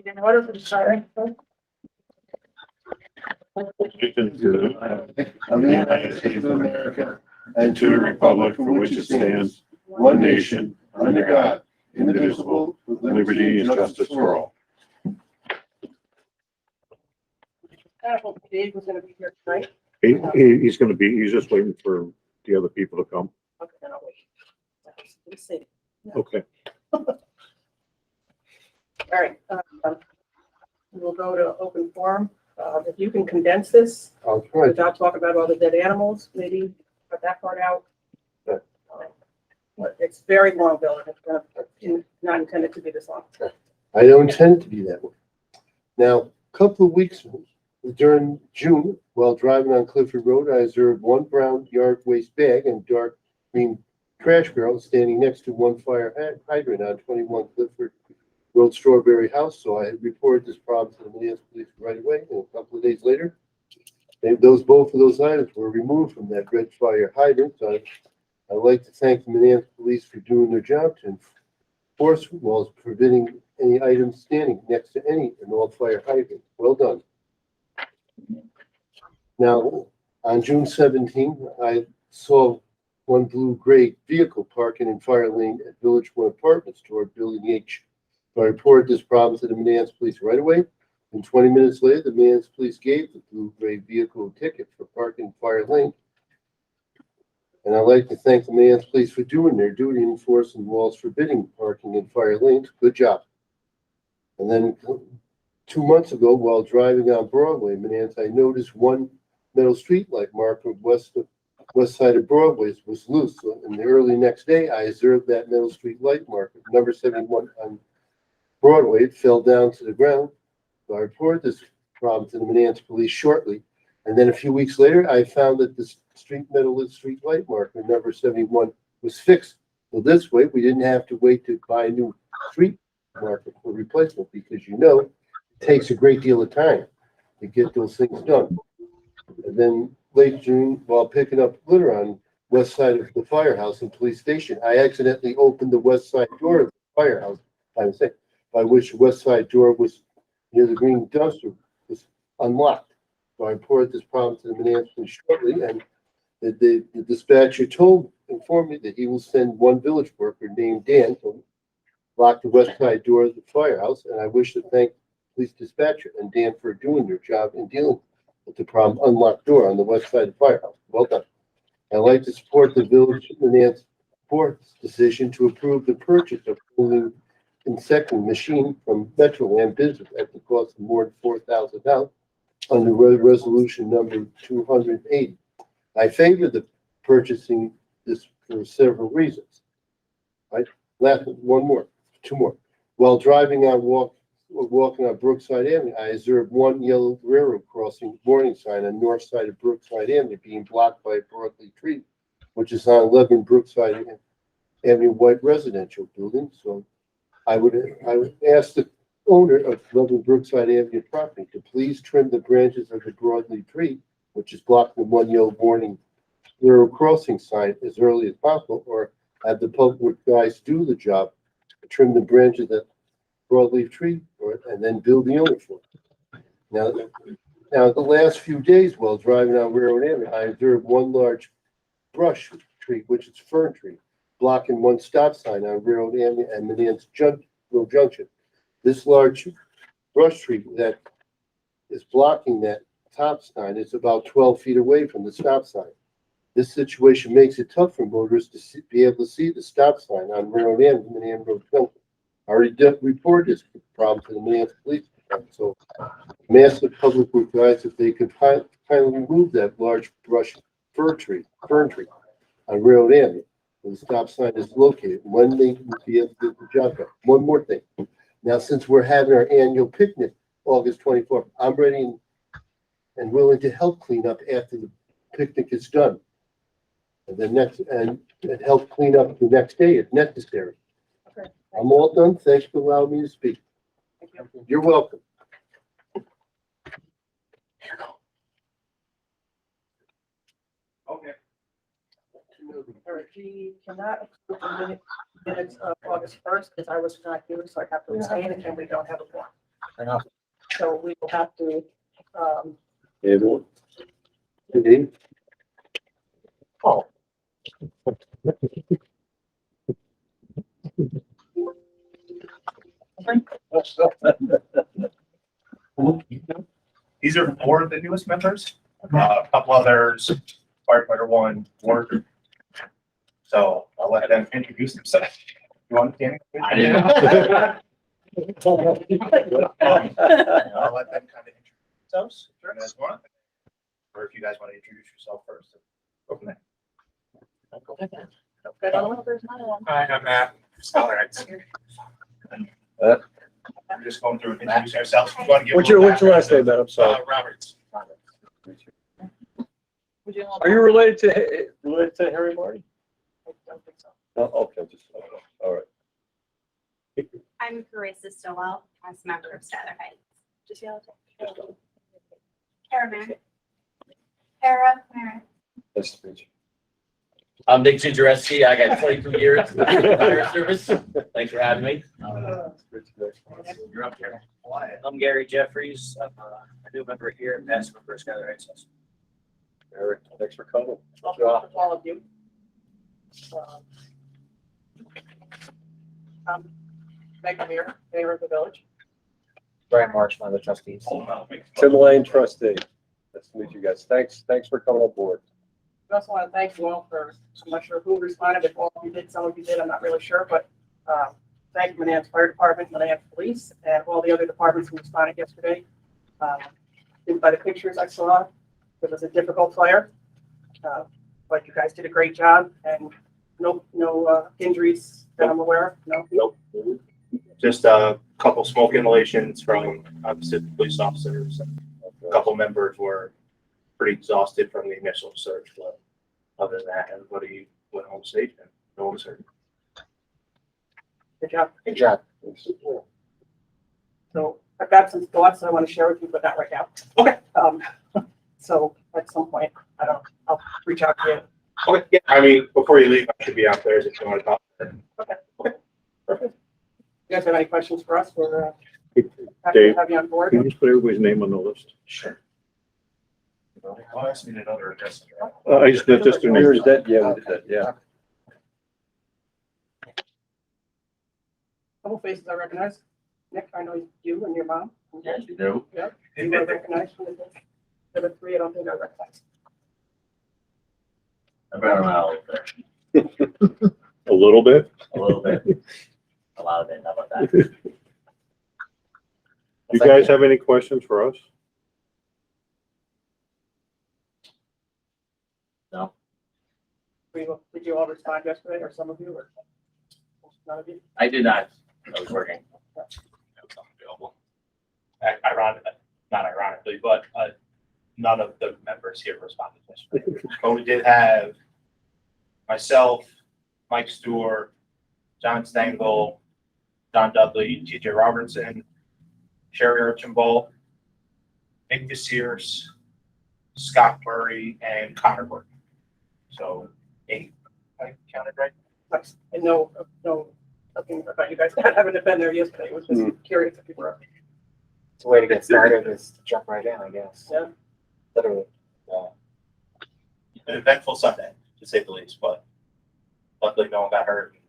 In order for the siren. Allegiance to the flag of the United States of America and to the republic for which it stands, one nation, under God, indivisible, with liberty and justice for all. I hope Dave was gonna be here tonight. He's gonna be, he's just waiting for the other people to come. Okay, then I'll wait. Let's see. Okay. All right, we'll go to open forum. If you can condense this, I'll try. without talking about all the dead animals, maybe cut that part out. Yeah. But it's very long, Bill, and it's not intended to be this long. I don't intend to be that way. Now, a couple of weeks during June, while driving on Clifford Road, I observed one brown yard waste bag and dark green trash barrel standing next to one fire hydrant on 21 Clifford Road, Strawberry House. So I had reported this problem to the Menands police right away, and a couple of days later, both of those items were removed from that red fire hydrant. So I'd like to thank the Menands police for doing their job to enforce laws preventing any items standing next to any and all fire hydrants. Well done. Now, on June 17th, I saw one blue-gray vehicle parking in fire lane at Village One Apartments toward Building H. So I reported this problem to the Menands police right away. And 20 minutes later, the Menands police gave the blue-gray vehicle a ticket for parking in fire lane. And I'd like to thank the Menands police for doing their duty enforcing laws forbidding parking in fire lanes. Good job. And then 2 months ago, while driving on Broadway, Menands, I noticed one metal street light marker west side of Broadway was loose. So in the early next day, I observed that metal street light marker, number 71 on Broadway. It fell down to the ground. So I reported this problem to the Menands police shortly. And then a few weeks later, I found that the metal street light marker, number 71, was fixed. So this way, we didn't have to wait to buy a new street marker for replacement, because it takes a great deal of time to get those things done. And then late June, while picking up litter on west side of the firehouse and police station, I accidentally opened the west side door of the firehouse. By which the west side door was near the green dumpster was unlocked. So I reported this problem to the Menands police shortly, and the dispatcher informed me that he will send one village worker named Dan to lock the west side door of the firehouse. And I wish to thank police dispatcher and Dan for doing their job in dealing with the problem unlocked door on the west side of the firehouse. Well done. I'd like to support the village Menands board's decision to approve the purchase of cooling and second machine from Metroland Business at the cost of more than $4,000 under resolution number 280. I favor the purchasing this for several reasons. Right? Two more. While walking on Brookside Avenue, I observed one yellow railroad crossing warning sign on north side of Brookside Avenue being blocked by a broadleaf tree, which is on 11 Brookside Avenue white residential building. So I would ask the owner of 11 Brookside Avenue property to please trim the branches of the broadleaf tree, which is blocking the one yellow warning railroad crossing sign, as early as possible, or have the public guys do the job, trim the branches of that broadleaf tree, and then build the owner for it. Now, the last few days while driving on Railroad Avenue, I observed one large brush tree, which is fern tree, blocking one stop sign on Railroad Avenue and Menands Road Junction. This large brush tree that is blocking that top sign is about 12 feet away from the stop sign. This situation makes it tough for motorists to be able to see the stop sign on Railroad Avenue and Menands Road Junction. I already reported this problem to the Menands Police Department, so I'm asking the public works guys if they could kindly remove that large brush fern tree on Railroad Avenue where the stop sign is located, when they will be able to get the job done. One more thing. Now, since we're having our annual picnic, August 24th, I'm ready and willing to help clean up after the picnic is done. And help clean up the next day if necessary. Okay. I'm all done. Thanks for allowing me to speak. Thank you. You're welcome. Okay. All right, we cannot approve the minutes of August 1st because I was not here, so I have to abstain, and we don't have a form. So we will have to, Everyone. Indeed. Oh. These are four of the newest members. A couple others, firefighter one, work. So I'll let them introduce themselves. You want Danny? I didn't know. I'll let them kind of introduce themselves. if you guys want. Or if you guys want to introduce yourself first. Go from there. Hi, I'm Matt. All right. We're just going through and introducing ourselves. You want to give What's a little your last name, background? man? I'm sorry. Roberts. Are you related to Harry Marty? I don't think so. Oh, okay, just, all right. I'm Carissa Stowell, as a member of Stather Heights. Just yell at Kara Merritt. Kara Merritt. Nice to meet you. I'm Nick Gigereski. I got 22 years in fire service. Thanks for having me. You're up here. I'm Gary Jeffries. I'm a new member here, past member of Stather Heights. Eric, thanks for coming. Welcome to all of you. Megan Muir, mayor of the village. Brian March, one of the trustees. Tim Lane, trustee. Nice to meet you guys. Thanks for coming on board. We also want to thank you all for, I'm not sure who responded, if all of you did, some of you did, I'm not really sure, but thank Menands Fire Department, Menands Police, and all the other departments who responded yesterday. By the pictures I saw, it was a difficult fire, but you guys did a great job, and no injuries that I'm aware of, no? Nope. Just a couple smoke inhalations from obviously the police officers. A couple members were pretty exhausted from the initial search, but other than that, everybody went home safe and no one was hurt. Good job. Good job. So I've got some thoughts I want to share with you, but not right now. Okay. So at some point, I'll reach out to you. Okay, yeah, I mean, before you leave, I should be out there if you want to talk. Okay, perfect. You guys have any questions for us? We're happy to Dave, have you on board. Can you just put everybody's name on the list? Sure. I'll ask me another address. I just Where is that? Yeah, we did that, yeah. Couple faces I recognize. Nick, I know you and your mom. Yes, you do. Yep. You are recognized from the other three. I don't think I recognize. I've been around there A little bit. a little bit. A lot of it. How about that? You guys have any questions for us? No. Did you all respond yesterday, or some of you, or none of you? I did not. I was working. Available. Not ironically, but none of the members here responded yesterday. But we did have myself, Mike Stewart, John Stengel, Don Dudley, TJ Robertson, Sherry Archambault, Nick DeSears, Scott Murray, and Connor Gordon. So 8, I counted right. Nice. And no, nothing about you guys not having been there yesterday. It was just curious if you were. It's a way to get started is to jump right in, I guess. Yeah. Literally. An eventful Sunday, to say the least, but luckily no one got hurt. It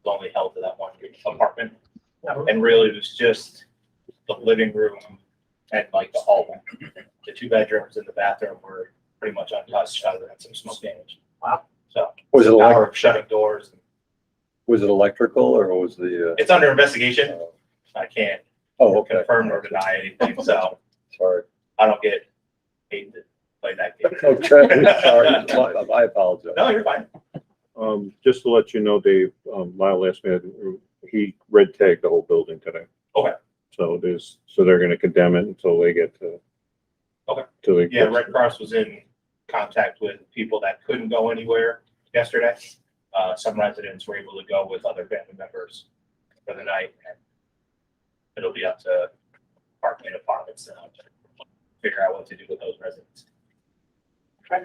was only held to that one apartment. And really it was just the living room and like the hallway. The 2 bedrooms and the bathroom were pretty much untouched other than some smoke damage. Wow. So Was it hour of shutting doors. Was it electrical or was the? It's under investigation. I can't Oh, okay. confirm nor deny anything, so Sorry. I don't get paid to play that game. Okay. Sorry. I apologize. No, you're fine. Just to let you know, Dave, Lyle last minute, he red tagged the whole building today. Okay. So they're gonna condemn it until they get to. Okay. Till they. Yeah, Red Cross was in contact with people that couldn't go anywhere yesterday. Some residents were able to go with other family members for the night. And it'll be up to Parkland Apartments now to figure out what to do with those residents. Okay.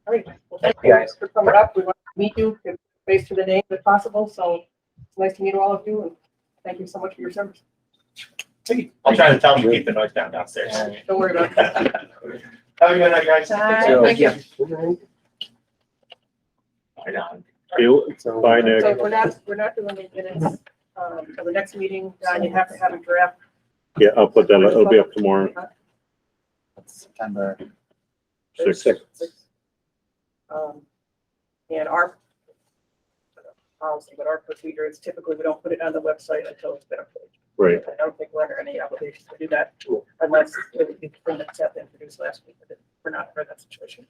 All right. Well, thank you, you guys. for coming up. We want to meet you face to the name if possible. So it's nice to meet all of you, and thank you so much for your service. I'm trying to tell them to keep the noise down downstairs. Don't worry about that. Have a good night, guys. Thank you. Bye, Nick. So we're not doing the minutes, for the next meeting, Don, you have to have a draft. Yeah, I'll put that, it'll be up tomorrow, September. 6. And our policy, but our procedure is typically we don't put it on the website until it's been approved. Right. I don't think we're under any obligation to do that unless the minutes have been introduced last week, but we're not in that situation.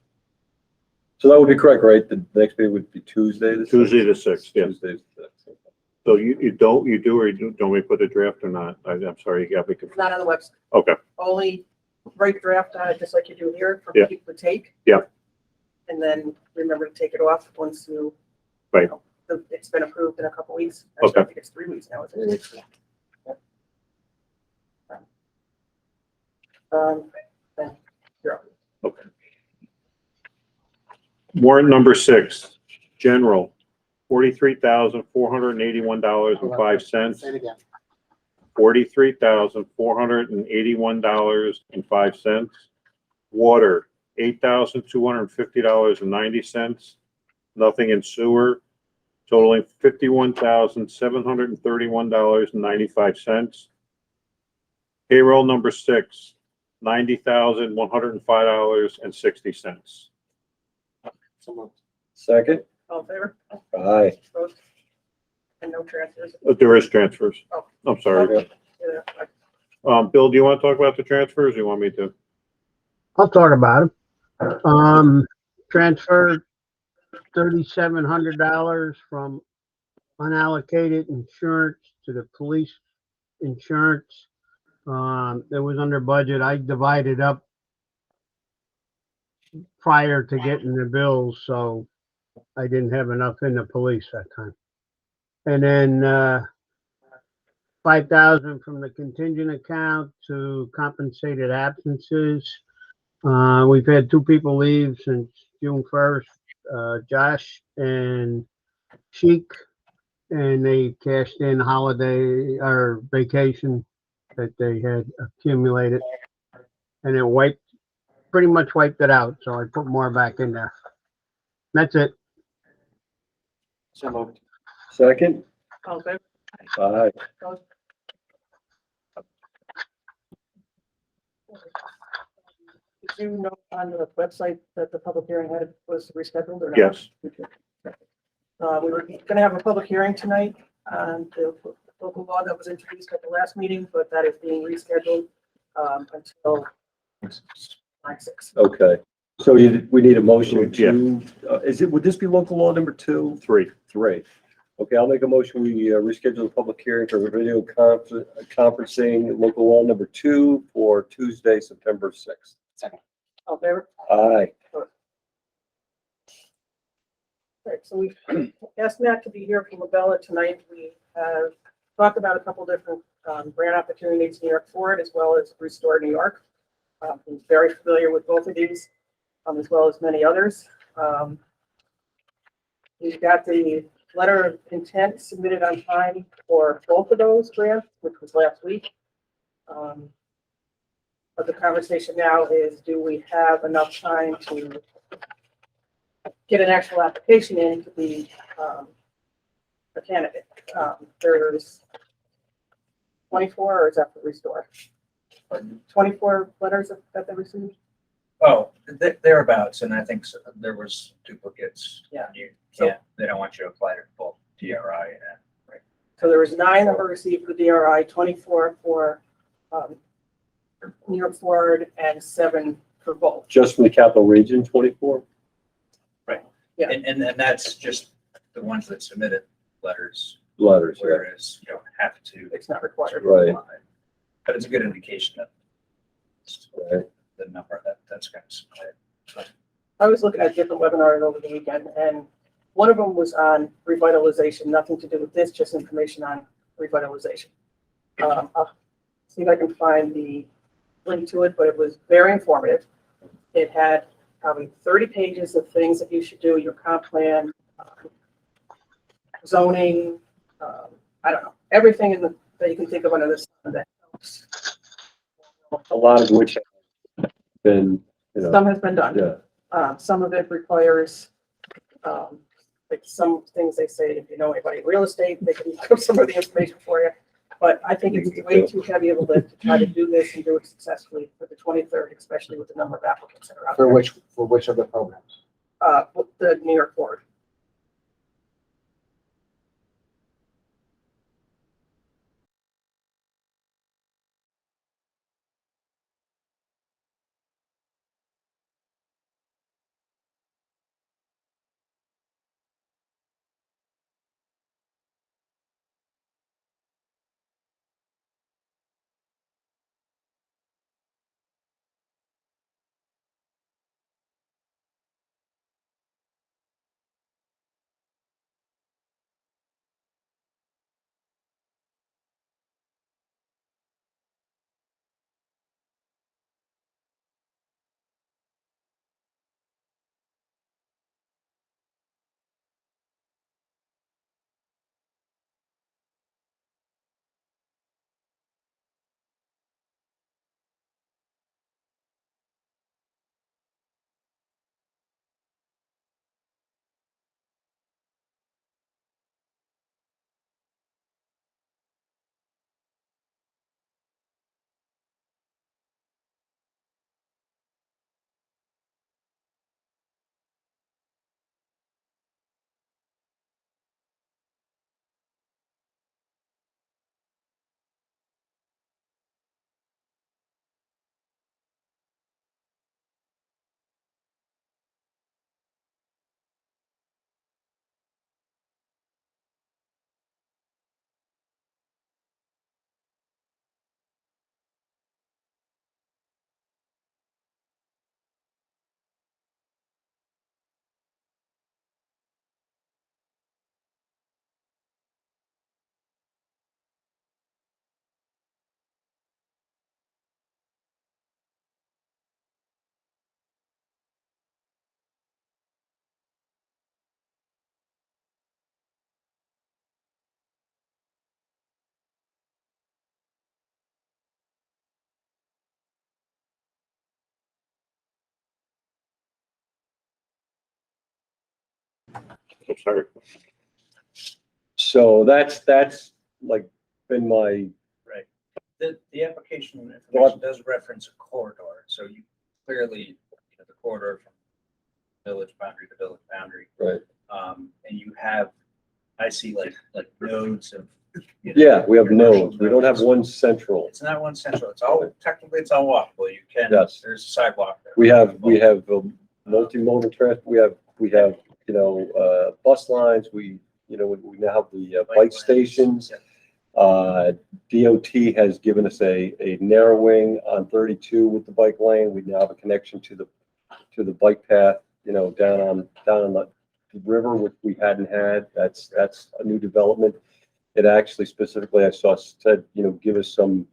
So that would be correct, right? The next meeting would be Tuesday, the 6th? Tuesday the 6th, yeah. Tuesday the 6th. So you do or you don't we put a draft or not? I'm sorry, you got me It's confused. not on the website. Okay, Only write draft on it, just like you do here for Yeah. people to take. Yeah. And then remember to take it off once you. Right. You know, it's been approved in a couple weeks. Actually, I Okay. think it's 3 weeks now. Isn't it? Then you're up. okay. Warrant number 6, general, $43,481.05. Say it again. $43,481.05. Water, $8,250.90. Nothing in sewer, totaling $51,731.95. Payroll number 6, $90,105.60. Second? All in favor? Aye. Opposed? And no transfers. There is transfers. Oh. I'm sorry. Yeah, Bill, do you want to talk about the transfers? Or you want me to? I'll talk about it. Transferred $3,700 from unallocated insurance to the police insurance. It was under budget. I divided up prior to getting the bills, so I didn't have enough in the police that time. And then, 5,000 from the contingent account to compensated absences. We've had 2 people leave since June 1st, Josh and Sheik, and they cashed in holiday or vacation that they had accumulated, and it pretty much wiped it out. So I put more back in there. That's it. So moved. Second? all in favor? Aye. Opposed? Did you know on the website that the public hearing was rescheduled or not? Yes. We were gonna have a public hearing tonight on the local law that was introduced at the last meeting, but that is being rescheduled until 9/6. Okay. So we need a motion to, would this be local law number 2? 3. 3. Okay, I'll make a motion. We reschedule the public hearing for video conferencing local law number 2 for Tuesday, September 6th. Second. All in favor? Aye. All right, so we've asked Matt to be here from Labella tonight. We have talked about a couple different grant opportunities, New York Forward as well as Restore New York. He's very familiar with both of these, as well as many others. We've got the letter of intent submitted on time for both of those grants, which was last week. But the conversation now is, do we have enough time to get an actual application in to be a candidate? There's 24, or is that for Restore? 24 letters that they received? Oh, thereabouts, and I think there was duplicates. Yeah. They don't want you to apply to both DRI and. So there was 9 that were received for DRI, 24 for New York Forward, and 7 for both. Just from the capital region, 24? Yeah. And that's just the ones that submitted letters, Letters, yeah. whereas you don't have to. It's not required. Right. apply. But it's a good indication of Right. the number that's going to submit. I was looking at different webinars over the weekend, and one of them was on revitalization, nothing to do with this, just information on revitalization. I'll see if I can find the link to it, but it was very informative. It had probably 30 pages of things that you should do, your comp plan, zoning, I don't know, everything that you can think of under this that A lot of which have been, Some has been done. yeah, Some of it requires, like some things they say, if you know anybody in real estate, they can look up some of the information for you. But I think it's way too heavy of a lift to try to do this and do it successfully for the 23rd, especially with the number of applicants that are out For there. which of the programs? With the New York board. I'm sorry. so that's like been my, Right. The application information does reference a corridor, so you clearly, the corridor from village boundary to village boundary. right, And you have, I see like nodes of. yeah, we have commercial nodes, we don't have one central. It's not one central, it's all, technically it's all walkable, you can, Yes. there's a sidewalk there. We have multimodal transport, we have, bus lines, we now have the bike stations. DOT has given us a narrowing on 32 with the bike lane. We now have a connection to the bike path, down on the river, which we hadn't had. That's a new development. It actually specifically, I saw said, give us some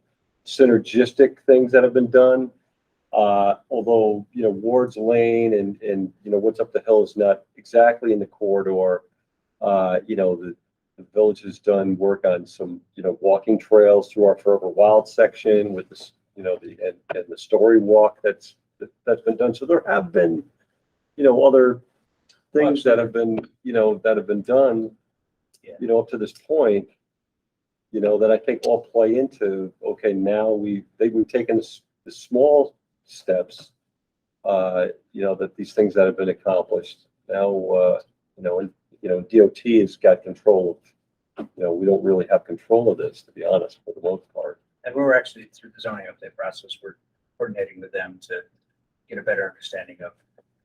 synergistic things that have been done. Although, Ward's Lane and what's up the hill is not exactly in the corridor. The village has done work on some, walking trails through our Forever Wild section with this, and the story walk that's been done. So there have been, other things that have been, done, up to this point, that I think all play into, okay, now we've taken the small steps, that these things that have been accomplished. Now, DOT has got control of, we don't really have control of this, to be honest, for the most part. And we're actually, through the zoning update process, we're coordinating with them to get a better understanding of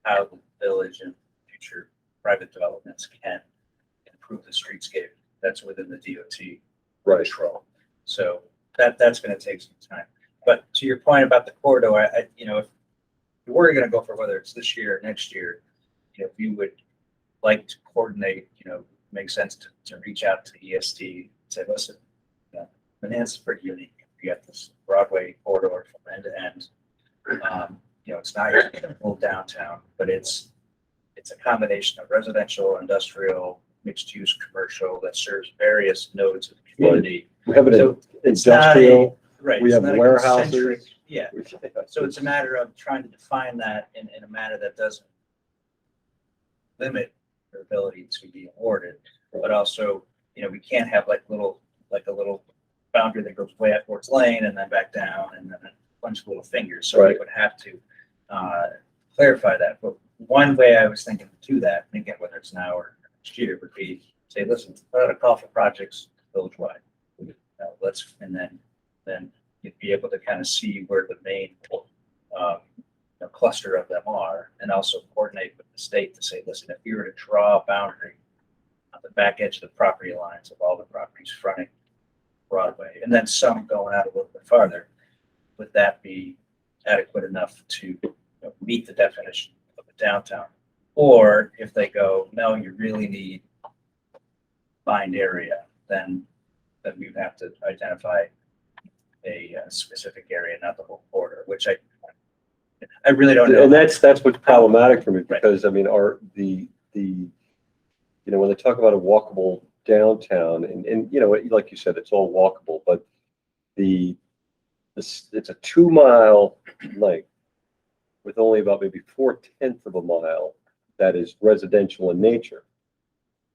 how the village and future private developments can improve the streetscape that's within the DOT Right. control. So that's going to take some time. But to your point about the corridor, if you were going to go for whether it's this year or next year, if you would like to coordinate, makes sense to reach out to ESD and say, listen, Menands is pretty unique. You got this Broadway corridor from end to end. It's not your typical downtown, but it's a combination of residential, industrial, mixed use, commercial that serves various nodes of the community. We have it So in it's not industrial, Right. We it's have not a warehouses. concentric- Yeah, so it's a matter of trying to define that in a manner that doesn't limit their ability to be awarded, but also, we can't have like a little boundary that goes way up towards Lane and then back down and then a bunch of little fingers. So we Right. would have to clarify that. But one way I was thinking to do that, and again, whether it's now or next year, would be say, listen, put out a call for projects village-wide. And then you'd be able to kind of see where the main cluster of them are, and also coordinate with the state to say, listen, if you were to draw a boundary on the back edge of the property lines of all the properties fronting Broadway, and then some going out a little bit farther, would that be adequate enough to meet the definition of a downtown? Or if they go, no, you really need defined area, then we would have to identify a specific area, not the whole border, which I really don't know. And that's what's problematic for me, because I mean, when they talk about a walkable downtown, and like you said, it's all walkable, but it's a 2 mile length with only about maybe 4/10 of a mile that is residential in nature.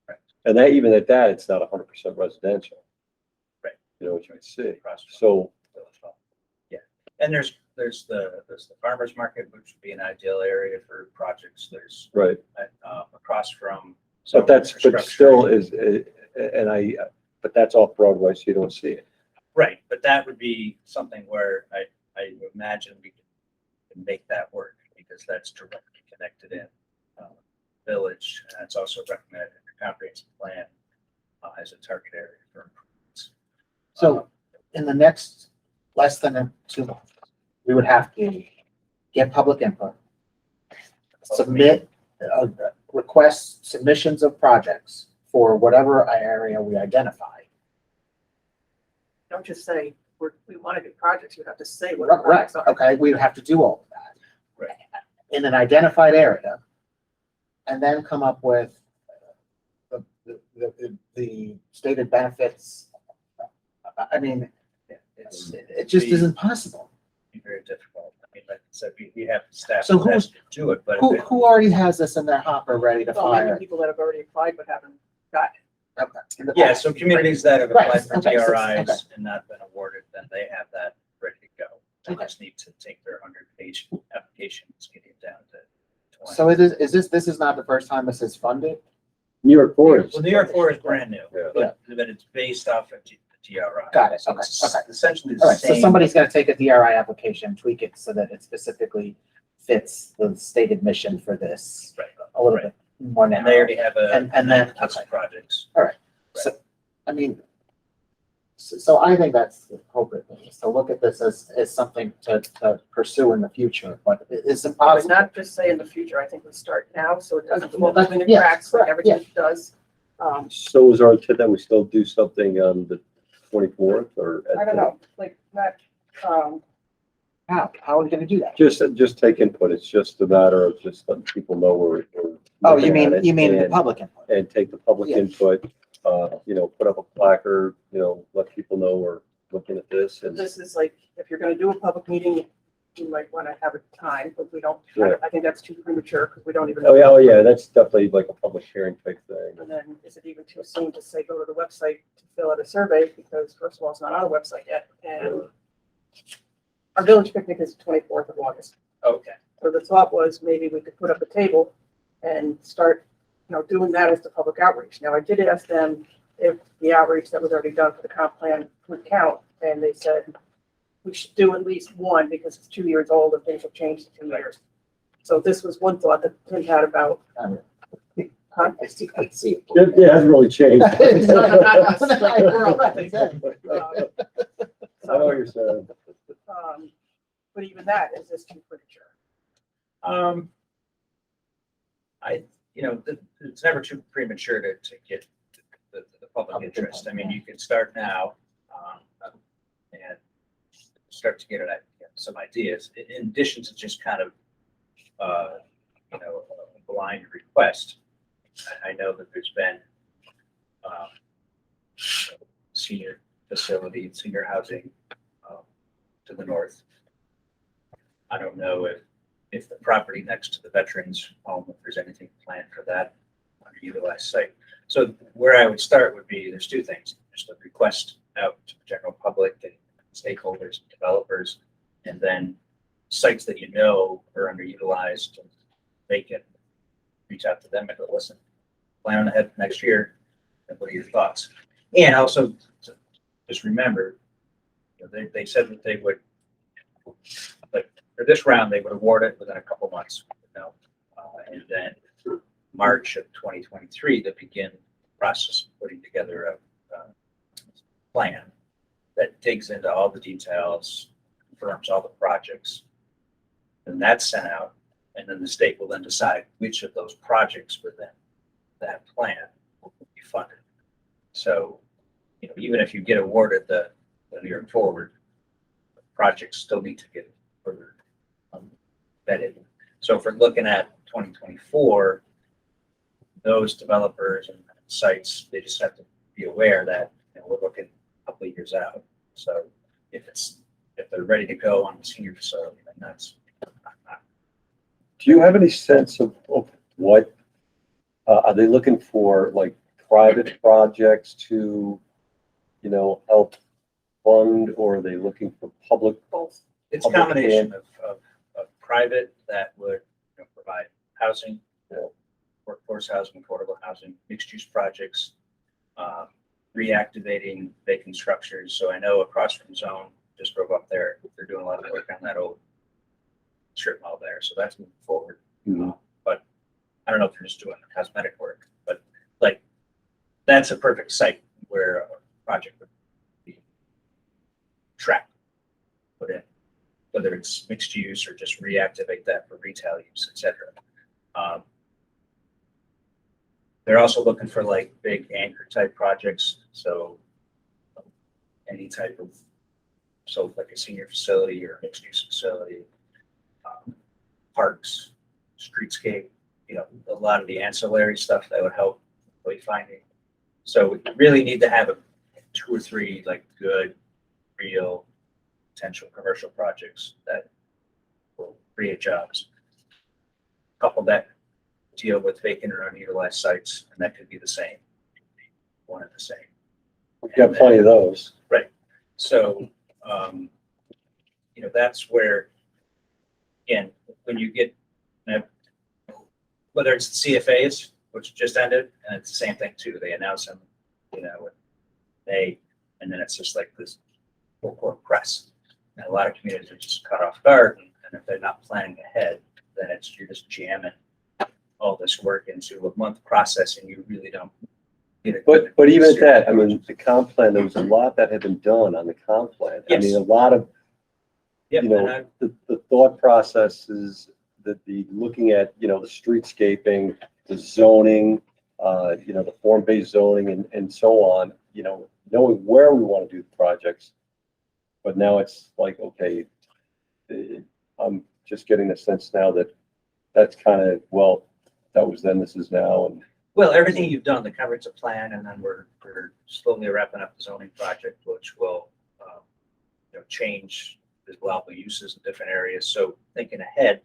Right. And that, even at that, it's not 100% residential. Right. What you can see. So, yeah, and there's the farmer's market, which would be an ideal area for projects. There's Right. Across from. But that's, but infrastructure. still is, but that's off Broadway, so you don't see it. Right, but that would be something where I imagine we can make that work, because that's directly connected in village, and it's also recommended in the comprehensive plan as a target area for improvements. So in the next less than 2 months, we would have to get public input, submit, request submissions of projects for whatever area we identify. Don't just say, we want to do projects, you have to say what. Right, projects are. okay, we would have to do all of that. Right. In an identified area, and then come up with the stated benefits. I mean, it just isn't possible. Be very difficult. I mean, like I said, we have staff So that has to do it, but Who already has this in their hopper ready to Well, maybe fire? people that have already applied but haven't got it. Okay. yeah, so communities that have Right, applied for okay, so- TRIs okay. and not been awarded, then they have that ready to go. They Okay. just need to take their 100-page applications, get it down to 20. So this is not the first time this is funded? New York Forest. Well, New York 4 is brand new, Yeah. but it's based off of the TRI. Got it, So okay, it's okay. essentially All the right, so same. somebody's gonna take a DRI application, tweak it so that it specifically fits the stated mission for this Right. a little Right. bit more now. And they already have And then- list of okay. projects. So, I mean, so I think that's the appropriate thing, is to look at this as something to pursue in the future, but it's But impossible. not just say in the future, I think we start now, so it doesn't Well, fall that's- between the yeah, cracks like correct, yeah. everything does. So is our intent that we still do something on the 24th or? I don't know, like, not, How are we gonna do that? Just take input. It's just a matter of just letting people know we're. Oh, looking at it you mean the and- public input? And take the public Yeah. input, put up a placard, let people know we're looking at this and. this is like, if you're gonna do a public meeting, you might wanna have a time, but we don't, Yeah. I think that's too premature, because we don't even. Oh, yeah, that's definitely like a public hearing type thing. And then is it even too soon to say, go to the website to fill out a survey, because first of all, it's not on the website yet, and our village picnic is the 24th of August. Okay. So the thought was maybe we could put up a table and start, doing that as the public outreach. Now, I did ask them if the outreach that was already done for the comp plan would count, and they said we should do at least one, because it's 2 years old and things have changed in 2 years. So this was one thought that Tim had about, huh? I see it. It hasn't really changed. It's not- I know what you're saying. But even that, is this too premature? It's never too premature to get the public interest. I mean, you can start now, and start to get some ideas, in addition to just kind of, a blind request. I know that there's been, senior facility and senior housing to the north. I don't know if the property next to the veterans home, if there's anything planned for that underutilized site. So where I would start would be, there's two things. There's a request out to the general public and stakeholders, developers, and then sites that you know are underutilized, and they can reach out to them and go, listen, plan ahead next year, and what are your thoughts? And also, just remember, they said that they would, like, for this round, they would award it within a couple months, and then March of 2023, to begin the process of putting together a plan that digs into all the details, confirms all the projects, and that's sent out, and then the state will then decide which of those projects within that plan will be funded. So, even if you get awarded the New York Forward, the projects still need to get further vetted. So if we're looking at 2024, those developers and sites, they just have to be aware that we're looking a couple of years out. So if they're ready to go on the senior facility, then that's not. Do you have any sense of what, are they looking for, like, private projects to, help fund, or are they looking for public? Both. It's a combination of private that would provide housing, workforce housing, affordable housing, mixed use projects, reactivating vacant structures. So I know across from Zone, just drove up there, they're doing a lot of work on that old strip mall there. So that's moving forward. Mhm. But I don't know if they're just doing cosmetic work, but like that's a perfect site where a project would be tracked, put in, whether it's mixed use or just reactivate that for retail use, etc. They're also looking for like big anchor type projects. So any type of, so like a senior facility or a mixed use facility, parks, streetscape, a lot of the ancillary stuff that would help wayfinding. So we really need to have 2 or 3 like good, real potential commercial projects that will create jobs. Couple that deal with vacant or unutilized sites, and that could be the same, one and the same. We've got plenty of those. Right. So, that's where, again, when you get, whether it's the CFAs, which just ended, and it's the same thing too. They announce them, and then it's just like this full court press. And a lot of communities are just cut off guard, and if they're not planning ahead, then you're just jamming all this work into a month process, and you really don't get it. But even at that, I mean, the comp plan, there was a lot that had been done on the comp plan. I Yes. mean, a lot of, Yep, the thought process is that looking at, the streetscaping, the zoning, the form-based zoning and so on, knowing where we want to do the projects. But now it's like, okay, I'm just getting the sense now that that's kind of, well, that was then, this is now. And well, everything you've done, the comprehensive plan, and then we're slowly wrapping up the zoning project, which will change the allowable uses in different areas. So thinking ahead,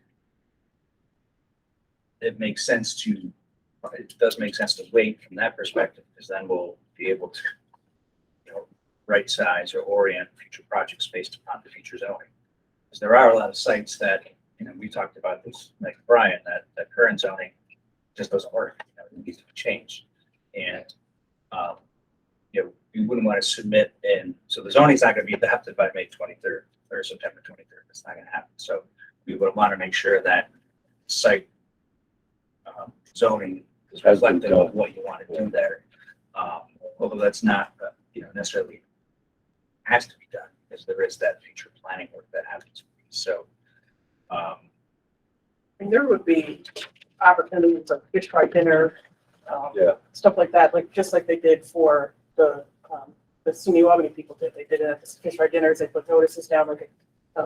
it does make sense to wait from that perspective, because then we'll be able to right size or orient future projects based upon the future zoning. Because there are a lot of sites that we talked about this, like Brian, that current zoning just doesn't work. It needs to be changed, and we wouldn't want to submit in. So the zoning is not going to be adopted by May 23rd or September 23rd. It's not going to happen. So we would want to make sure that site zoning is reflective of what you want to do there. Although that's not necessarily has to be done, because there is that future planning work that happens. So. And there would be opportunities like fish fry dinner, stuff like that, just like they did for the SUNY Albany people did. They did it at the fish fry dinners. They put notices down like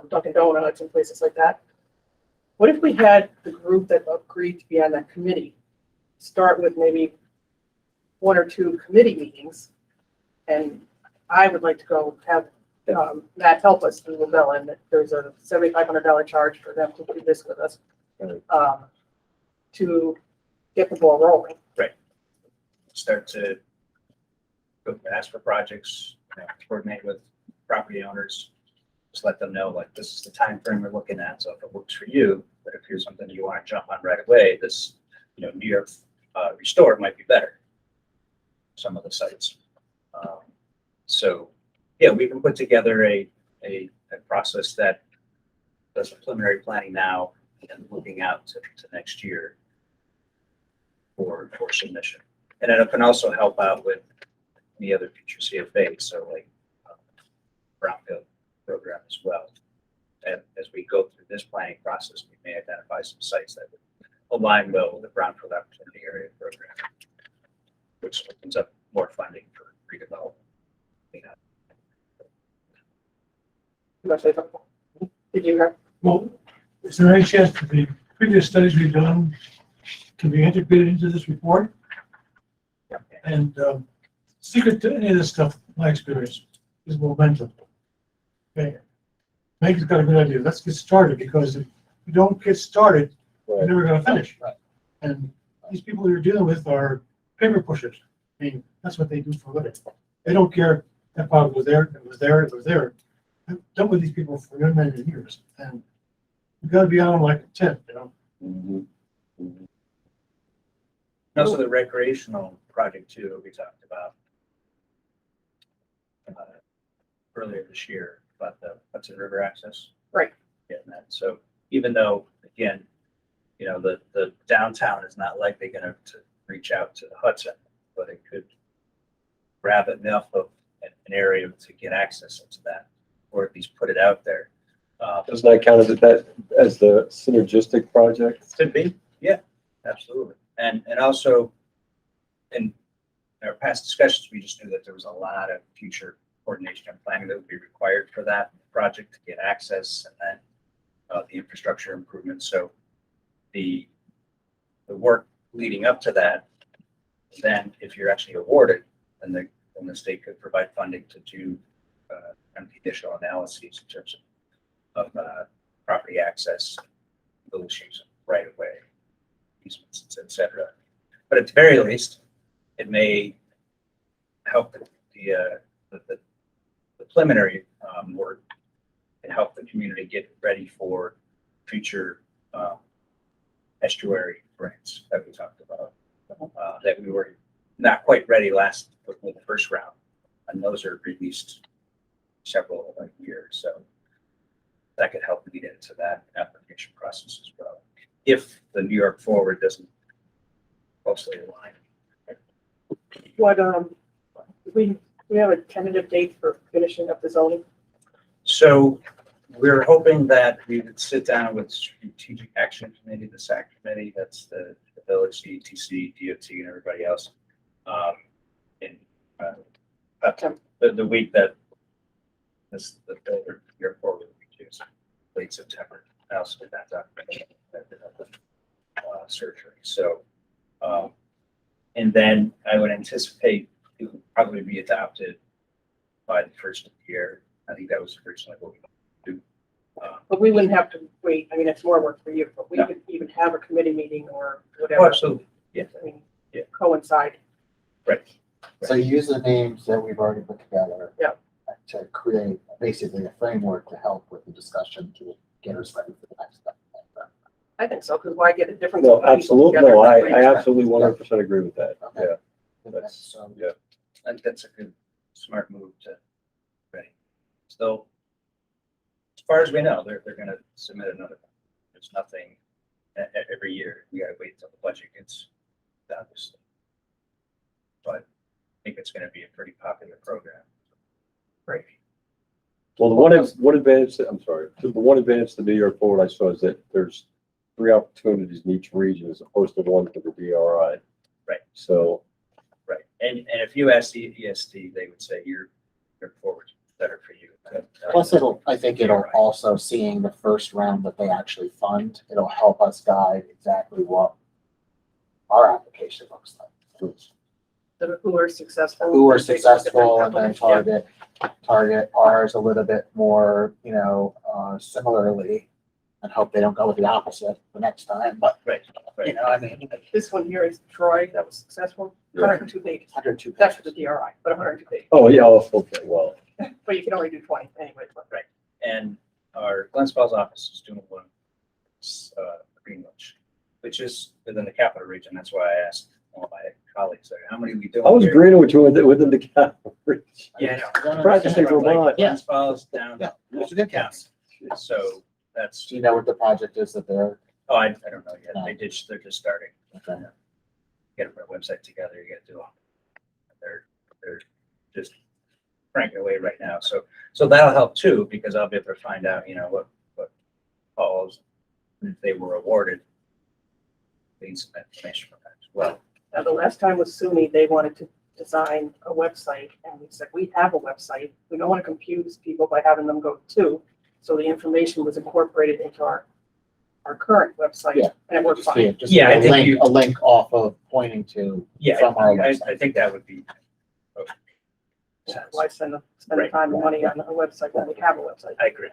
Dunkin' Donuts and places like that. What if we had the group that agreed to be on that committee start with maybe 1 or 2 committee meetings, and I would like to go have Matt helped us through the bill, and there's a $7,500 charge for them to do this with us. Right. To get the ball rolling. Start to go ask for projects, coordinate with property owners. Just let them know, like, this is the time frame we're looking at. So if it works for you, but if here's something you want to jump on right away, this, New York Restore might be better. Some of the sites. So, yeah, we can put together a process that does the preliminary planning now and looking out to next year for submission. And it can also help out with any other future CFAs, so like brownfield program as well. And as we go through this planning process, we may identify some sites that would align well with the brownfield opportunity area program, which opens up more funding for redevelopment. You want to say something? Did you have? Well, is there any chance that the previous studies we've done can be integrated into this report? And secret to any of this stuff, my experience, is momentum. Okay, Meg's got a good idea. Let's get started, because if we don't get started, we're Right. never going to finish. Right. And these people you're dealing with are paper pushers. I mean, that's what they do for a living. They don't care that part was there, it was there, it was there. I've dealt with these people for many years, and you got to be on them like a tent, Mhm. And also the recreational project too, that we talked about earlier this year, about the Hudson River access. Right. Yeah, and that, so even though, again, the downtown is not likely gonna to reach out to the Hudson, but it could grab enough of an area to get access into that, or at least put it out there. Doesn't that count as the synergistic project? Could be, yeah, absolutely. And also, in our past discussions, we just knew that there was a lot of future coordination and planning that would be required for that project to get access, and then the infrastructure improvements. So the work leading up to that, then if you're actually awarded, then the state could provide funding to do additional analyses in terms of property access, those issues right away, easements, et cetera. But at the very least, it may help the preliminary work and help the community get ready for future estuary grants that we talked about, that we were not quite ready with the first round, and those are released several years. So that could help lead into that application process as well, if the New York Forward doesn't closely align. What, we have a tentative date for finishing up the zoning? So we're hoping that we would sit down with Strategic Action Committee, the SAC committee, that's the village, CETC, DOT, and everybody else, in the week that the builder York Forward, which is late September. I also did that documentation surgery. So, and then I would anticipate it would probably be adopted by the first of the year. I think that was originally what we wanted to do. But we wouldn't have to wait. I mean, it's more work for you, but we No. could even have a committee meeting or Oh, whatever. absolutely. Yeah. I mean, Yeah. coincide. Right. So use the names that we've already put together. Yeah. To create basically a framework to help with the discussion to get us ready for the next step. I think so, because why get a different? No, group of people absolutely, together no, for I 3 absolutely 100% agree with that, Okay. yeah. That's, So, yeah. I think that's a good, smart move to, ready. So, as far as we know, they're gonna submit another one. There's nothing every year. We gotta wait until the budget gets established. But I think it's gonna be a pretty popular program. Right. Well, the one advantage, I'm sorry, the one advantage to New York Forward I saw is that there's 3 opportunities in each region as opposed to 1 for the DRI. Right. So, Right. And if you ask the ESD, they would say your forward's better for you. plus I think it'll also, seeing the first round that they actually fund, it'll help us guide exactly what our application looks like. So who are successful? Who are and take a look at that successful and then application. Yeah. target. target ours a little bit more, similarly, and hope they don't go with the opposite the next time, but, Right, I mean, This one here is Troy, that was successful, 102 pages. 102. That's for the DRI, but 102 pages. Oh, yeah, okay, well, But you can only do 20 anyway. But Right. And our Glens Falls office is doing one, Greenwich, which is within the capital region. That's why I asked all my colleagues there, how many we doing? I was here? Greenwich within the category. Yeah, I know. Practically Vermont. Like Glens Falls down. Yeah, it's a good county. So that's, Do you know what the project is that they're, oh, I don't know yet. No. They're just starting. okay. Get a website together, you gotta do it. They're just cranking away right now. So that'll help too, because I'll be able to find out, what falls, if they were awarded. Need some information from that as well. Now, the last time with SUNY, they wanted to design a website, and we said, we have a website. We don't want to confuse people by having them go to. So the information was incorporated into our current website, Yeah. and it worked Just fine. Yeah, I a think link, you- a link off of pointing to Yeah, from our I website. think that would be. Why spend the Right. time and money on a website when we have a website? I agree.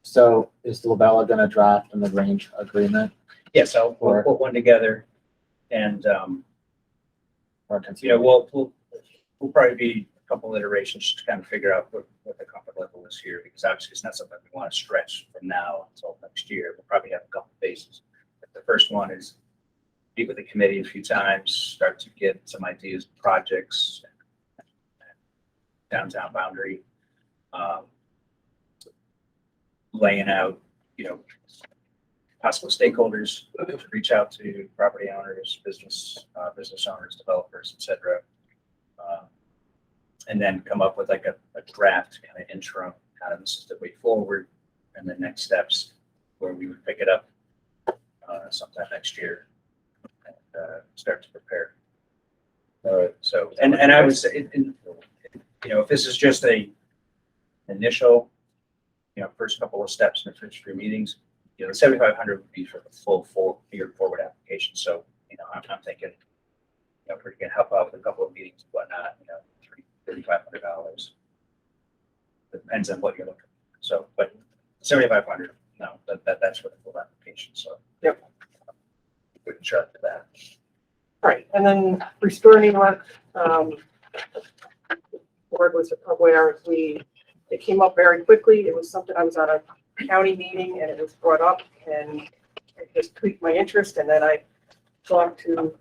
So is Labella gonna draft an range agreement? Yes, I'll we'll Or- put one together and, Or we'll probably be a couple iterations to kind of figure out what the comfort level is here, because obviously it's not something we want to stretch from now until next year. We'll probably have a couple phases. But the first one is meet with the committee a few times, start to get some ideas, of projects, downtown boundary, laying out, possible stakeholders, reach out to property owners, business owners, developers, et cetera. And then come up with like a draft kind of interim, kind of this is the way forward, and the next steps where we would pick it up sometime next year and start to prepare. So, and I would say, if this is just a initial, first couple of steps in the first three meetings, the 7,500 would be for the full year forward application. So, I'm thinking, if we can help out with a couple of meetings and whatnot, $3,500. Depends on what you're looking for. So, but 7,500, no, that's for the full application. So, Yep. We can chart to that. Right, and then restoring work, board was aware, it came up very quickly. It was something, I was on a county meeting and it was brought up and it just piqued my interest. And then I talked to,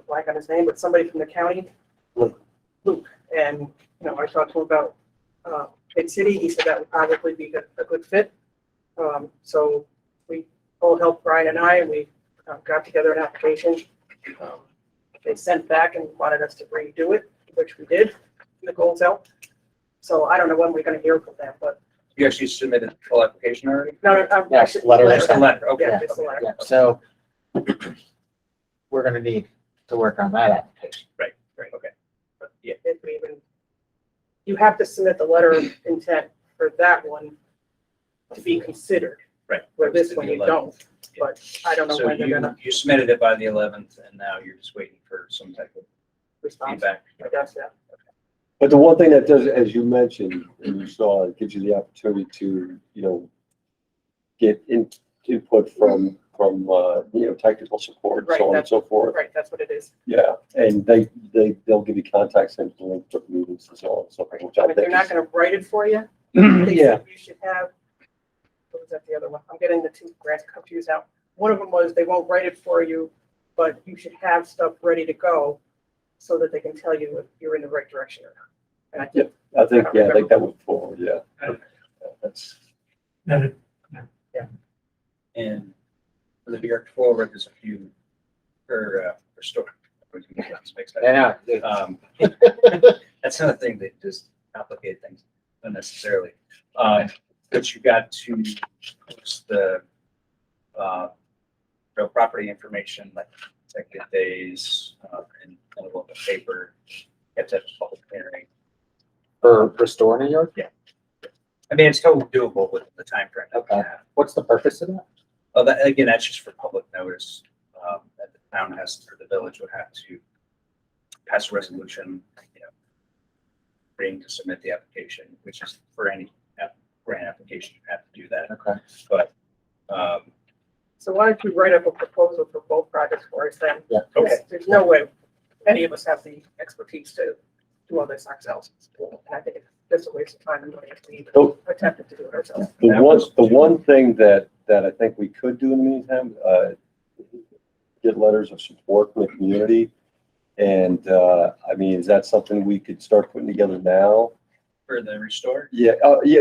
blank on his name, but somebody from the county, Luke, and, I talked to him about, Big City. He said that would probably be a good fit. So we all helped Brian and I, and we got together an application. They sent back and wanted us to redo it, which we did. Nicole's out. So I don't know when we're gonna hear from them, but You actually submitted the full application already? no, Yes, letter. Just a letter, okay. Yeah, just a letter. Yeah, so we're gonna need to work on that application. Right, okay. But, yeah, If we even, you have to submit the letter of intent for that one to be considered, right. where this one you don't. But I don't know So when they're gonna you submitted it by the 11th and now you're just waiting for some type of respond. feedback. I guess, yeah. But the one thing that does, as you mentioned, and you saw, it gives you the opportunity to, get input from, technical support, Right, so on and so forth. Right, that's what it is. Yeah, and they'll give you contacts and link for meetings and so on and so forth, which I If they're think not is. gonna write it for you, they Yeah, said you should have, what was that the other one? I'm getting the two grants confused now. One of them was they won't write it for you, but you should have stuff ready to go so that they can tell you if you're in the right direction or not. And I think I think that would forward, yeah. That's, And And for the direct forward, there's a few for store. Yeah, That's another thing that just complicate things unnecessarily. But you got to post the real property information, like executive days, in a local paper. You have to have a public hearing. for Restore New York, I mean, it's totally doable with the time frame that we Okay. have. what's the purpose of that? Well, that, again, that's just for public notice, that the town has, or the village would have to pass a resolution, agreeing to submit the application, which is for any grant application, you have to do that. Okay. But, So why don't you write up a proposal for both projects for us then? Yeah. Okay. There's no way any of us have the expertise to do all this ourselves. And I think it's just a waste of time and money if we even Oh. attempted to do it ourselves. The one thing that I think we could do in the meantime, get letters of support from the community. And, I mean, is that something we could start putting together now? for the restore, Yeah,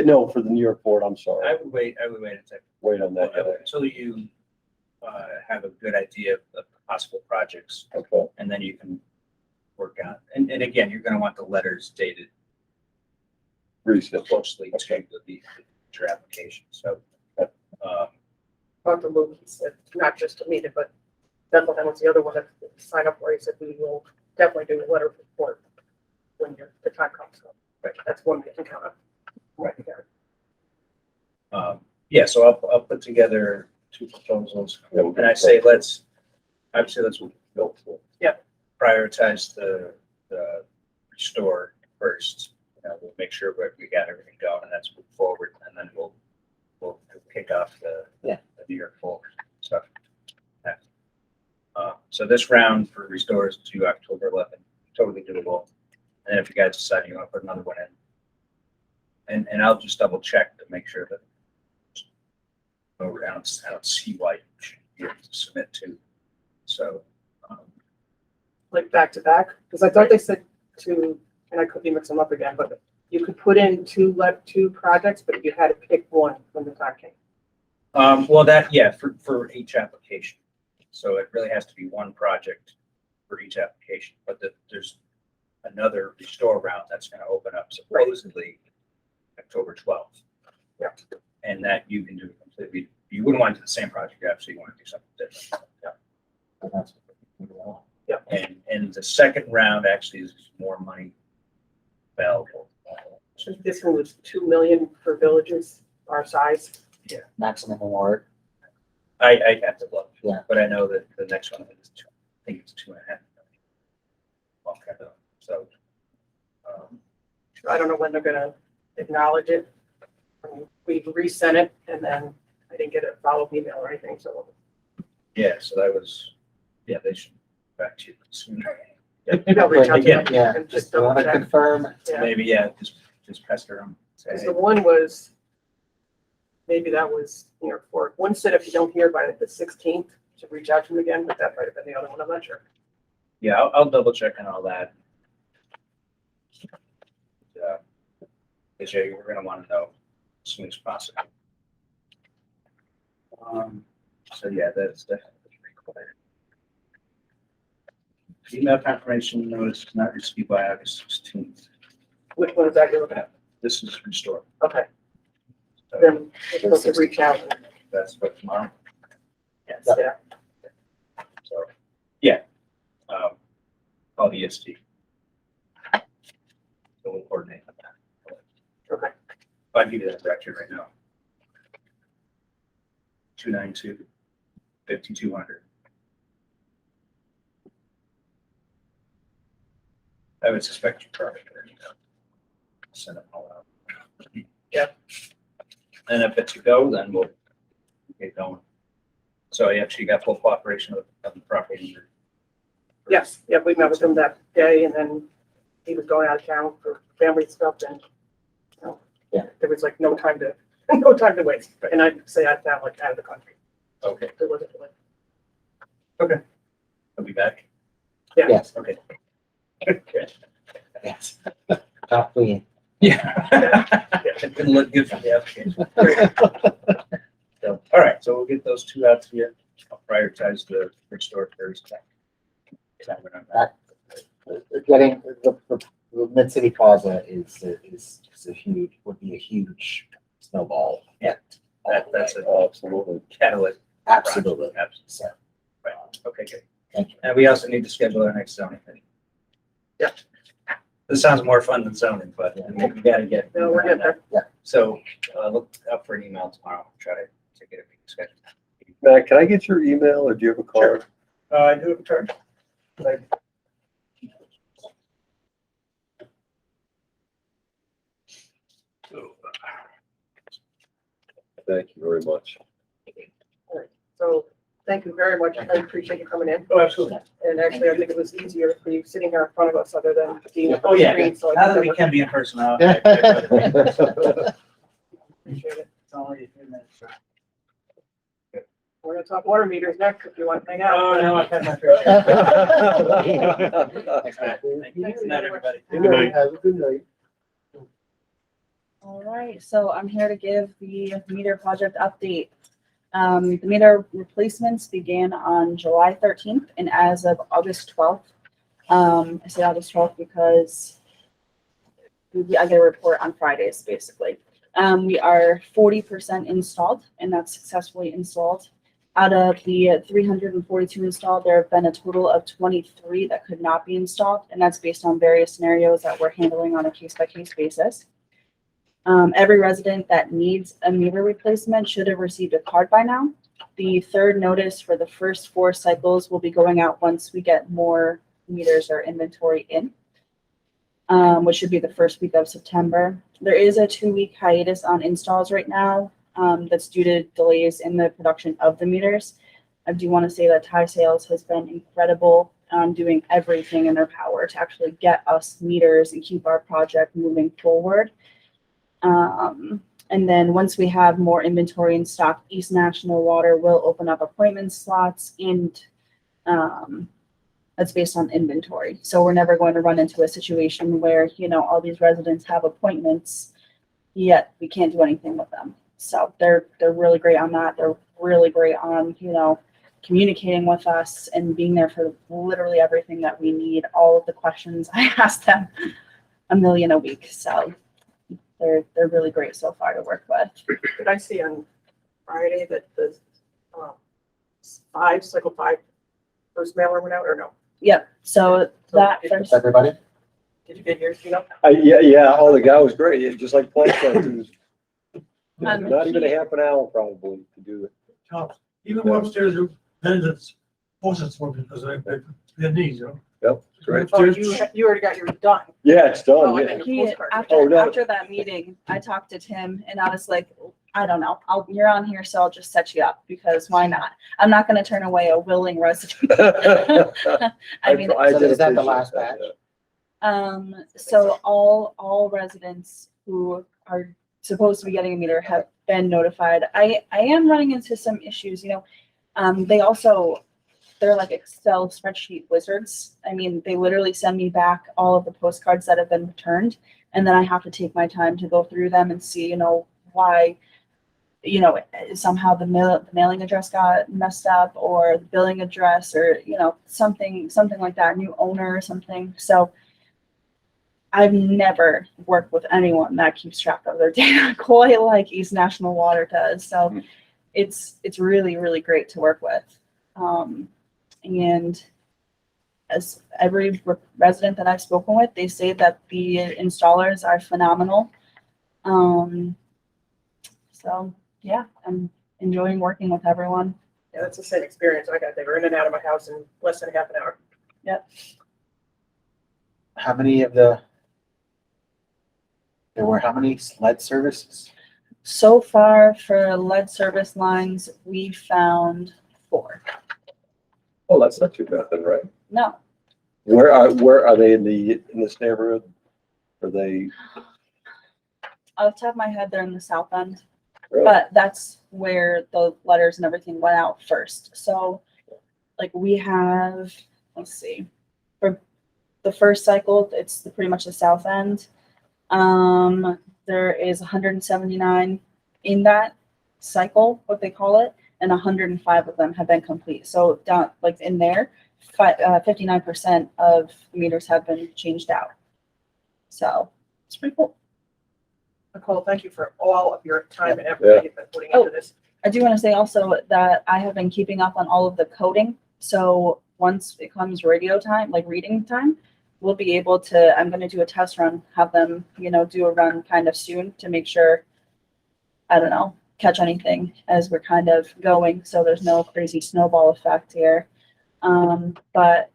no, for the New York board, I'm I sorry. would wait until Wait on that. until you have a good idea of the possible projects, Okay, and then you can work on. And again, you're going to want the letters dated recent. closely to the your application. So, Dr. Luke, he said, not just to meet it, but Bethlehem was the other one that signed up for. He said, we will definitely do a letter of support when the time comes. So that's one we can count on. Right there. yeah, so I'll put together two proposals, Yeah, we'll and I say let's go for. Yeah. Prioritize the restore first. We'll make sure we got everything going, and that's move forward, and then we'll kick off the New York Folk stuff. So this round for restores to October 11th, totally doable. And if you guys decide you want to put another one in, and I'll just double check to make sure that I don't see why you should be able to submit to. So, Like back to back, because I thought they said two, and I could be mixing them up again, but you could put in two projects, but you had to pick one when the time came. well, for each application. So it really has to be one project for each application, but there's another restore round that's going to open up supposedly October 12th. Yeah. And that you can do completely, you wouldn't want to do the same project, you absolutely want to do something different. Yeah. And the second round actually is more money available. So this one was 2 million for villages our size. Maximum award. I have to look. Yeah. But I know that the next one is I think it's 2.5 million. Okay, so, I don't know when they're gonna acknowledge it. We resent it and then I didn't get a follow-up email or anything, so. yeah, so that was, they should back to you soon. Maybe I'll reach out to them Yeah, and just just double want to check. confirm. Yeah. Maybe, just pester them. Say, Because the one was, maybe that was, for one said if you don't hear by the 16th, to reach out to them again, but that might have been the other one, I'm not sure. yeah, I'll double check on all that. Because we're gonna want to know as soon as possible. So yeah, that's definitely required. Email confirmation notice is not received by August 16th. Which one is that you're looking at? This is restore. Okay, So then we're supposed to reach out. that's what tomorrow. Yes, yeah. So, yeah. Call EST. So we'll coordinate on that. Okay. I'll give you that director right now. 292-5200. I would suspect you probably already know. Send them all out. Yeah. And if it's a go, then we'll get going. So you actually got full cooperation of the property owner. Yes, yeah, we met with him that day and then he was going out of town for family stuff and, there was like no time to waste. And I'd say out of town, like out of the country. Okay, There wasn't really. I'll be back. Yeah. Yes, Okay. Good. yes. Top three. Yeah. It didn't look good for the application. So, all right, so we'll get those two out to you. I'll prioritize the restore first. Getting the Mid-City Plaza is a huge, would be a huge snowball. Yeah. That's an Absolutely. catalyst. Absolutely. Absolutely. So, Right. Okay, good. thank you. And we also need to schedule our next zoning meeting. Yeah. This sounds more fun than zoning, but we gotta get. No, we're getting there. So, look out for an email tomorrow. Try to get a meeting scheduled. Matt, can I get your email or do you have a card? I do have a turn. Thank you very much. So thank you very much. I appreciate you coming in. Oh, absolutely. And actually, I think it was easier for you sitting here in front of us other than being. Oh, yeah. screen, so I Now that think we that can be in person now. appreciate it. It's only a few minutes. We're gonna talk water meters next if you want to hang out. Oh, no, I've had my fair share. Thanks, Matt. Thank you. Thanks Good night, everybody. Good night. Have a good night. All right, so I'm here to give the meter project update. The meter replacements began on July 13th and as of August 12th. I say August 12th because I get a report on Fridays, basically. We are 40% installed, and that's successfully installed. Out of the 342 installed, there have been a total of 23 that could not be installed, and that's based on various scenarios that we're handling on a case-by-case basis. Every resident that needs a meter replacement should have received a card by now. The third notice for the first 4 cycles will be going out once we get more meters or inventory in, which should be the first week of September. There is a 2-week hiatus on installs right now that's due to delays in the production of the meters. I do want to say that Thai Sales has been incredible doing everything in their power to actually get us meters and keep our project moving forward. And then once we have more inventory in stock, East National Water will open up appointment slots, and that's based on inventory. So we're never going to run into a situation where, you know, all these residents have appointments, yet we can't do anything with them. So they're really great on that. They're really great on, you know, communicating with us and being there for literally everything that we need. All of the questions I ask them, a million a week. So they're really great so far to work with. Did I see on Friday that the cycle 5 first mailer went out or no? Yep. So that did, first, Everybody? Did you get yours, you know? Yeah, oh, the guy was great, It just like Plank said, it was not even a he- half an hour probably to do it. Tops. Even go upstairs, then it's faucets for me because their needs, you know. Yep, great. Oh, Upstairs, you already got yours done. Yeah, it's Oh, done, I yeah. think- he, postcard. after, Oh, no. after that meeting, I talked to Tim and I was like, I don't know, you're on here, so I'll just set you up because why not? I'm not going to turn away a willing resident. I mean, So did is that the appreciate last that, batch? yeah. so all residents who are supposed to be getting a meter have been notified. I am running into some issues, you know. They're like Excel spreadsheet wizards. I mean, they literally send me back all of the postcards that have been returned, and then I have to take my time to go through them and see, you know, why, you know, somehow the mailing address got messed up or the billing address or, you know, something like that, new owner or something. So I've never worked with anyone that keeps track of their data quite like East National Water does. So it's really, really great to work with. And as every resident that I've spoken with, they say that the installers are phenomenal. So yeah, I'm enjoying working with everyone. Yeah, that's the same experience I got. They were in and out of my house in less than half an hour. How many lead services? So far for lead service lines, we found 4. Oh, that's not too bad then, right? No, Where are they in this neighborhood? Are they, off the top of my head, they're in the south end, really? but that's where the letters and everything went out first. So like we have, let's see, for the first cycle, it's pretty much the south end. There is 179 in that cycle, what they call it, and 105 of them have been complete. So down like in there, 59% of meters have been changed out. So it's pretty cool. Nicole, thank you for all of your time and effort that you've been putting into this. I do want to say also that I have been keeping up on all of the coding. So once it comes radio time, like reading time, we'll be able to, I'm going to do a test run, have them, you know, do a run kind of soon to make sure, I don't know, catch anything as we're kind of going. So there's no crazy snowball effect here. But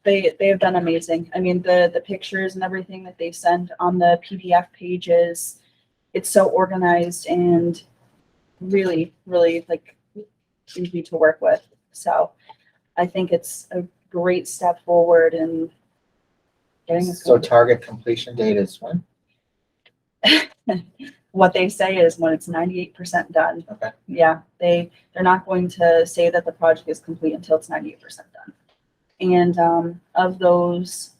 they have done amazing. I mean, the pictures and everything that they send on the PDF pages, it's so organized and really, really like easy to work with. So I think it's a great step forward in getting this. So target completion date is when? What they say is when it's 98% done. Okay. Yeah, they're not going to say that the project is complete until it's 98% done. And of those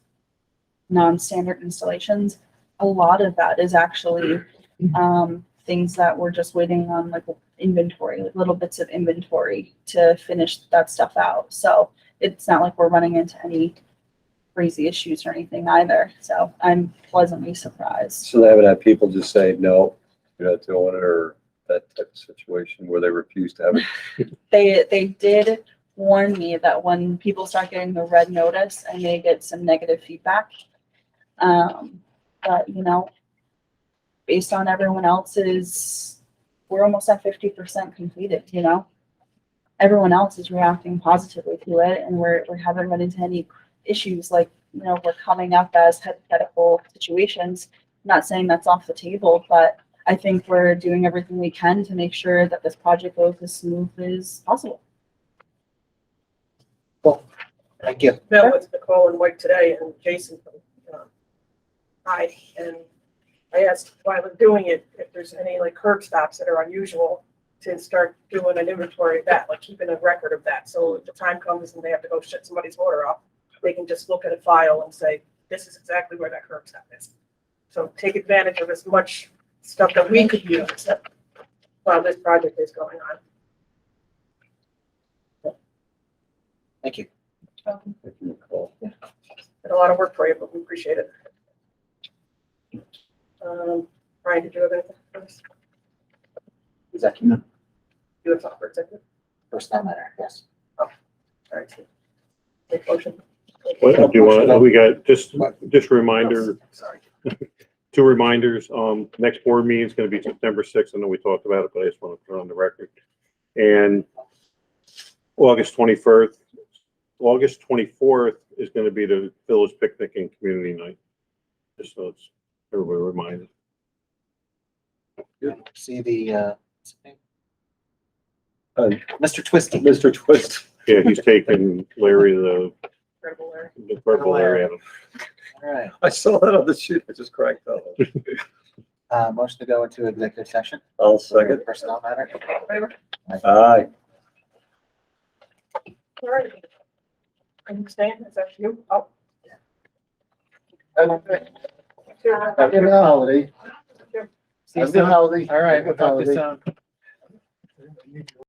non-standard installations, a lot of that is actually things that we're just waiting on, like inventory, like little bits of inventory to finish that stuff out. So it's not like we're running into any crazy issues or anything either. So I'm pleasantly surprised. So they haven't had people just say, no, you're not doing it, or that type of situation where they refuse to have it? They did warn me that when people start getting the red notice, I may get some negative feedback. But you know, based on everyone else's, we're almost at 50% completed, you know? Everyone else is reacting positively to it, and we haven't run into any issues like, you know, we're coming up as hypothetical situations. Not saying that's off the table, but I think we're doing everything we can to make sure that this project goes as smooth as possible. Thank you. Met with Nicole and White today and Jason from Hyde, and I asked while we're doing it, if there's any like curb stops that are unusual, to start doing an inventory of that, like keeping a record of that. So if the time comes and they have to go shut somebody's motor off, they can just look at a file and say, this is exactly where that curb stop is. So take advantage of as much stuff that we could use while this project is going on. Thank you. Thank you, Nicole. Did a lot of work for you, but we appreciate it. Brian, did you have anything for us? Executive, You have something for executive? personnel matter, yes. All right. Take motion. What do you want, we got, just a reminder, Sorry. 2 reminders. Next board meeting is going to be September 6th. I know we talked about it, but I just want to put it on the record. And August 24th is going to be the village picnic and community night. Just so it's everybody reminded. See the, Uh, Mr. Twisty. Mr. Twist. Yeah, he's taking Larry Incredible, Larry. the purple Larry out of. All right, I saw that on the sheet. I just cracked up. motion to go into executive session. I'll second. Personnel matter. Favor? Aye. All right. Are you staying? Is that you? Oh. Happy holiday. Happy holiday. All right, we'll talk this Holiday. out.